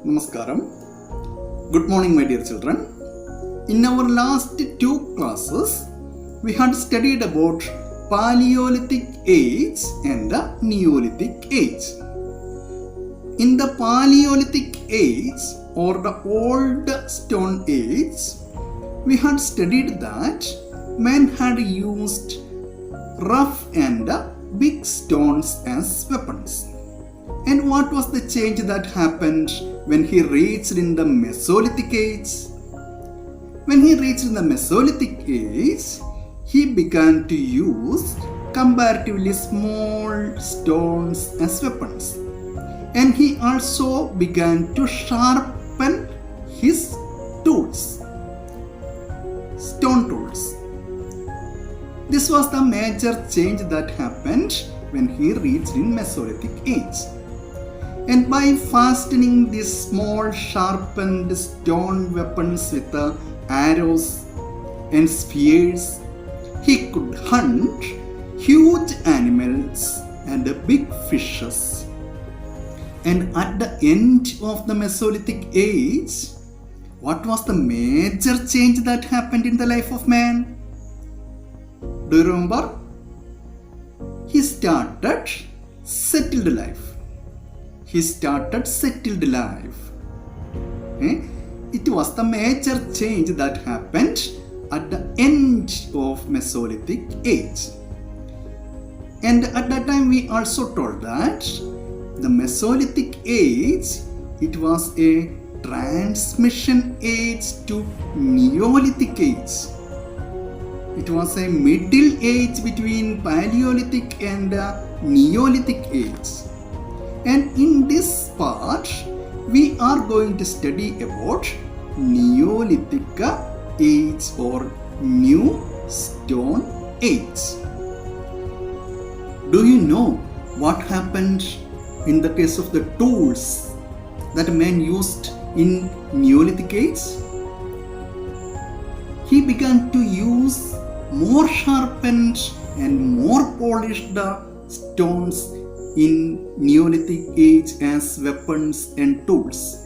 Namaskaram. Good morning, my dear children. In our last two classes, we had studied about Paleolithic age and the Neolithic age. In the Paleolithic age or the Old Stone Age, we had studied that man had used rough and big stones as weapons. And what was the change that happened when he reached in the Mesolithic age? When he reached in the Mesolithic age, he began to use comparatively small stones as weapons. And he also began to sharpen his tools, stone tools. This was the major change that happened when he reached in Mesolithic age. And by fastening these small sharpened stone weapons with arrows and spears, he could hunt huge animals and big fishes. And at the end of the Mesolithic age, what was the major change that happened in the life of man? Do you remember? He started settled life. He started settled life. It was the major change that happened at the end of Mesolithic age. And at that time we also told that the Mesolithic age, it was a transmission age to Neolithic age. It was a middle age between Paleolithic and Neolithic age. And in this part, we are going to study about Neolithic age or New Stone Age. Do you know what happened in the case of the tools that man used in Neolithic age? He began to use more sharpened and more polished stones in Neolithic age as weapons and tools.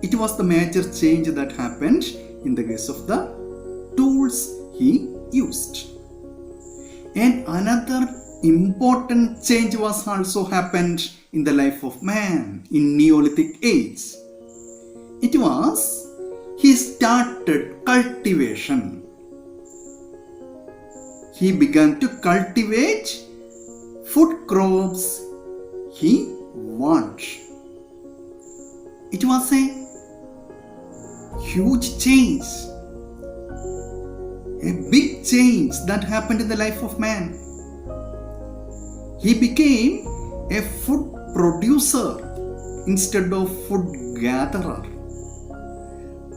It was the major change that happened in the case of the tools he used. And another important change was also happened in the life of man in Neolithic age. It was he started cultivation. He began to cultivate food crops he wanted. It was a huge change, a big change that happened in the life of man. He became a food producer instead of food gatherer.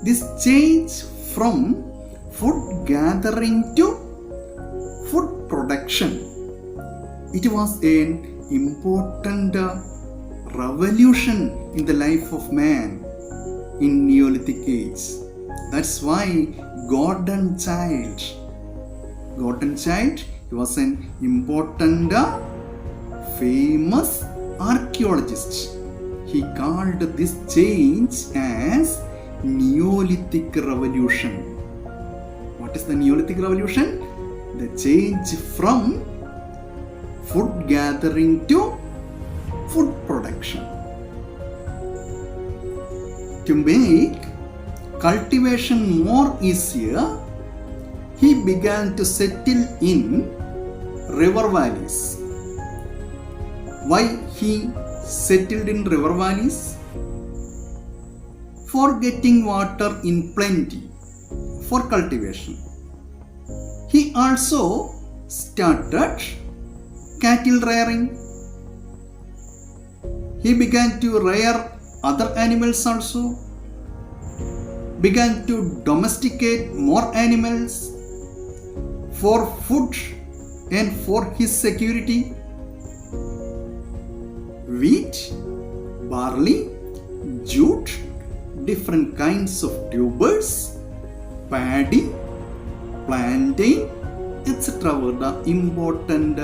This change from food gathering to food production, it was an important revolution in the life of man in Neolithic age. That's why Golden Child, he was an important, famous archaeologist. He called this change as Neolithic Revolution. What is the Neolithic Revolution? The change from food gathering to food production. To make cultivation more easier, he began to settle in river valleys. Why he settled in river valleys? For getting water in plenty for cultivation. He also started cattle rearing. He began to rear other animals also, began to domesticate more animals for food and for his security. Wheat, barley, jute, different kinds of tubers, paddy, plantain, etc. were the important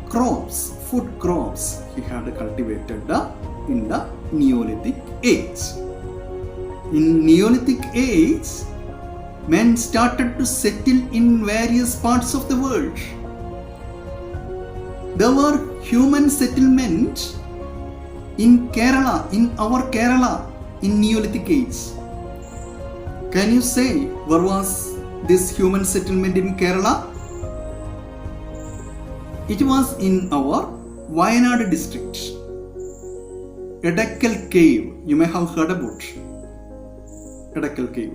crops, food crops he had cultivated in the Neolithic age. In Neolithic age, men started to settle in various parts of the world. There were human settlements in Kerala, in our Kerala, in Neolithic age. Can you say where was this human settlement in Kerala? It was in our Wayanad district. Edakal Cave, you may have heard about Edakal Cave.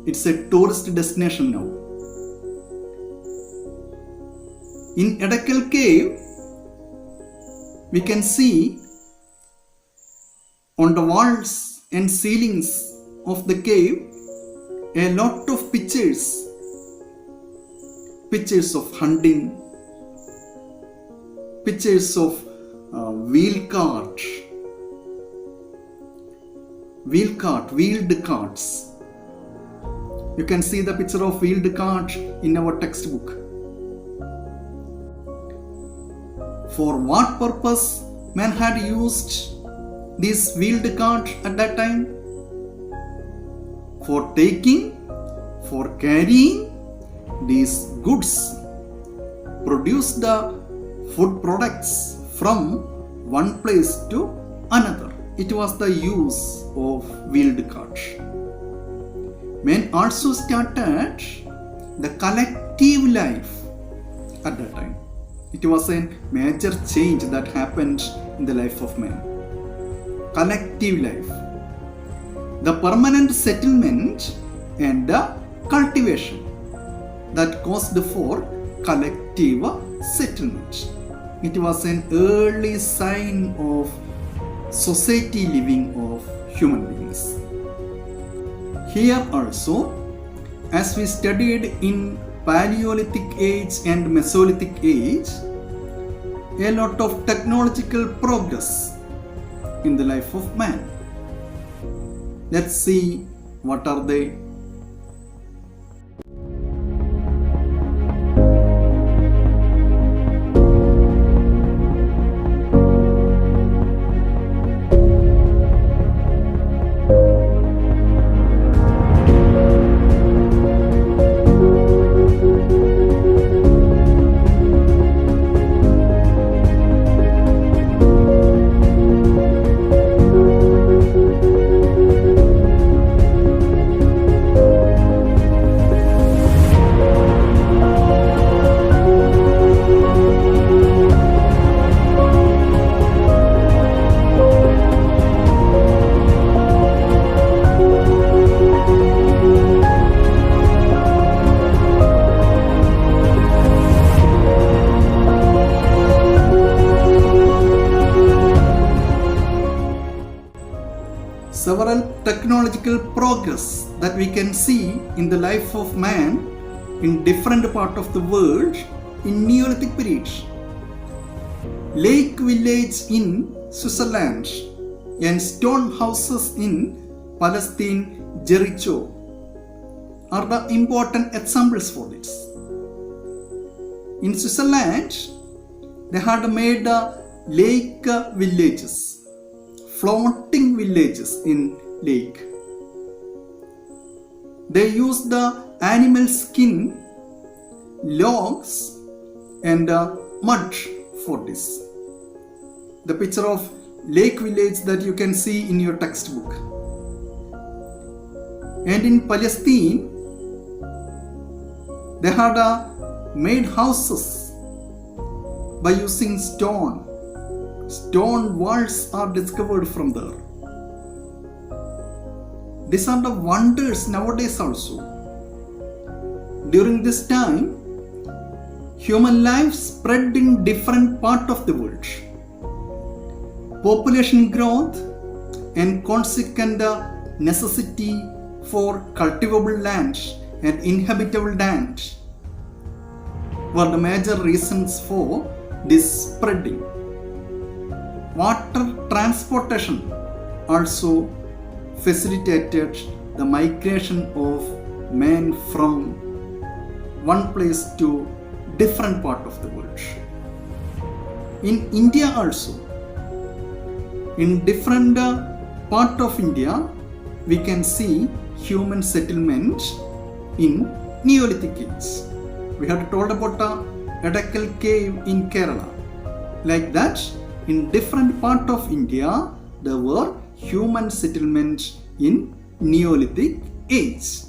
It's a tourist destination now. In Edakal Cave, we can see on the walls and ceilings of the cave a lot of pictures of hunting, pictures of wheeled carts. You can see the picture of wheeled cart in our textbook. For what purpose man had used this wheeled cart at that time? For taking, for carrying these goods, produce the food products from one place to another. It was the use of wheeled cart. Men also started the collective life at that time. It was a major change that happened in the life of man. Collective life. The permanent settlement and the cultivation that caused for collective settlement. It was an early sign of society living of human beings. Here also, as we studied in Paleolithic age and Mesolithic age, a lot of technological progress in the life of man. Let's see what are they. Several technological progress that we can see in the life of man in different part of the world in Neolithic period. Lake village in Switzerland and stone houses in Palestine, Jericho are the important examples for this. In Switzerland, they had made lake villages, floating villages in lake. They used the animal skin, logs and mud for this. The picture of lake village that you can see in your textbook. And in Palestine, they had made houses by using stone. Stone walls are discovered from there. These are the wonders nowadays also. During this time, human life spread in different parts of the world. Population growth and consequent necessity for cultivable land and inhabitable land were the major reasons for this spreading. Water transportation also facilitated the migration of men from one place to different part of the world. In India also, In different part of India, we can see human settlement in Neolithic age. We had told about Edakal cave in Kerala. Like that, in different part of India, there were human settlement in Neolithic age.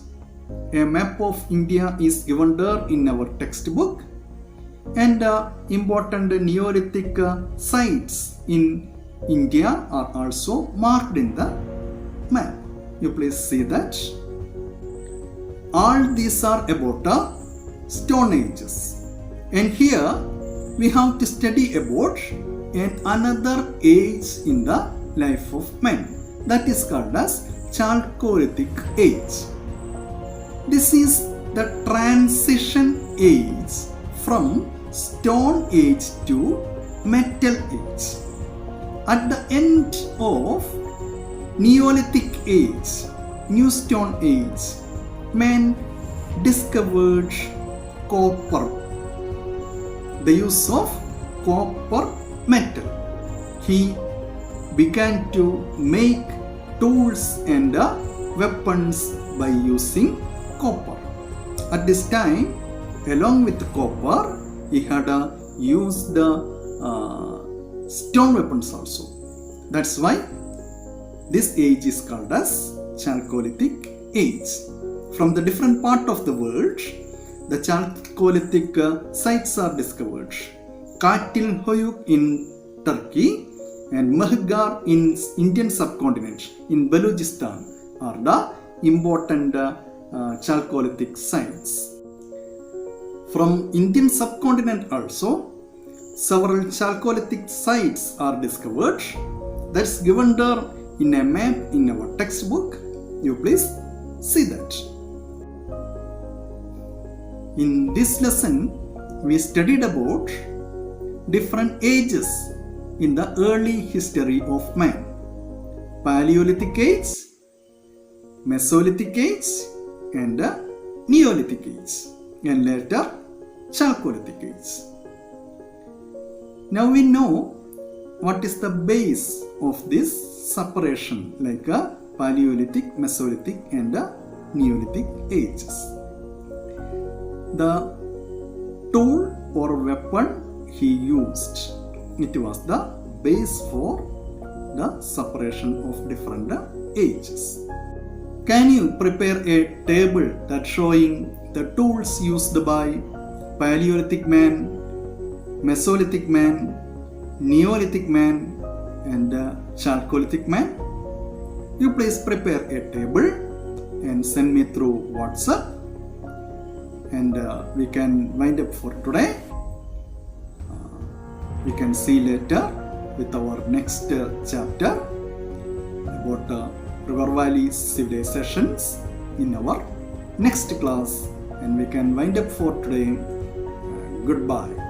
A map of India is given there in our textbook, and important Neolithic sites in India are also marked in the map. You please see that. All these are about Stone Ages, and here we have to study about another age in the life of man, that is called as Chalcolithic age. This is the transition age from Stone Age to Metal Age. At the end of Neolithic age, New Stone Age, man discovered copper, the use of copper metal. He began to make tools and weapons by using copper. At this time, along with copper, he had used stone weapons also. That's why this age is called as Chalcolithic age. From the different part of the world, the Chalcolithic sites are discovered. Katil Hoyuk in Turkey and Mahgar in Indian subcontinent in Balochistan are the important Chalcolithic sites. From Indian subcontinent also, several Chalcolithic sites are discovered. That's given there in a map in our textbook. You please see that. In this lesson, we studied about different ages in the early history of man. Paleolithic age, Mesolithic age, and Neolithic age, and later Chalcolithic age. Now we know what is the base of this separation, like a Paleolithic, Mesolithic, and Neolithic ages. The tool or weapon he used, it was the base for the separation of different ages. Can you prepare a table that showing the tools used by Paleolithic man, Mesolithic man, Neolithic man, and Chalcolithic man? You please prepare a table and send me through WhatsApp, and we can wind up for today. We can see later with our next chapter about River Valley civilizations in our next class, and we can wind up for today. Goodbye.